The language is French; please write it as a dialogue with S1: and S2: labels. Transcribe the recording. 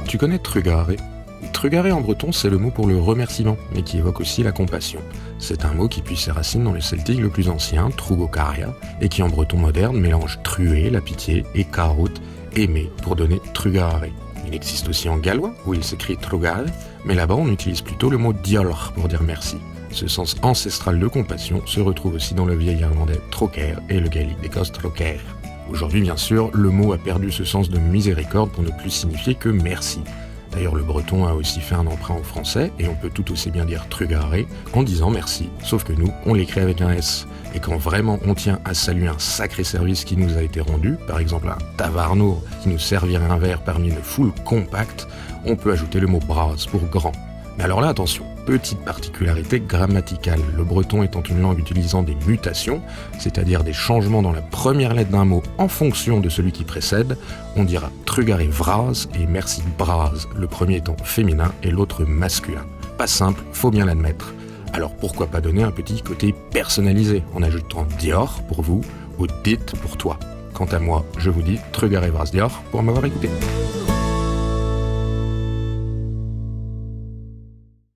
S1: Tu connais trugare? Trugare en breton, c'est le mot pour le remerciement, mais qui évoque aussi la compassion. C'est un mot qui puise ses racines dans le celtique le plus ancien, trugocaria, et qui en breton moderne mélange truer, la pitié, et carut, aimer, pour donner trugare. Il existe aussi en gallois, où il s'écrit trugare, mais là-bas on utilise plutôt le mot diolch pour dire merci. Ce sens ancestral de compassion se retrouve aussi dans le vieil irlandais troker et le gaélique d'Écosse troker. Aujourd'hui, bien sûr, le mot a perdu ce sens de miséricorde pour ne plus signifier que merci. D'ailleurs, le breton a aussi fait un emprunt au français, et on peut tout aussi bien dire trugare en disant merci, sauf que nous, on l'écrit avec un S. Et quand vraiment on tient à saluer un sacré service qui nous a été rendu, par exemple un tavarnour qui nous servirait un verre parmi une foule compacte, on peut ajouter le mot bras pour grand. Mais alors là, attention, petite particularité grammaticale, le breton étant une langue utilisant des mutations, c'est-à-dire des changements dans la première lettre d'un mot en fonction de celui qui précède, on dira trugare vraz et merci bras, le premier étant féminin et l'autre masculin. Pas simple, faut bien l'admettre. Alors pourquoi pas donner un petit côté personnalisé en ajoutant dior pour vous ou dit pour toi. Quant à moi, je vous dis trugare vraz dior pour m'avoir écouté.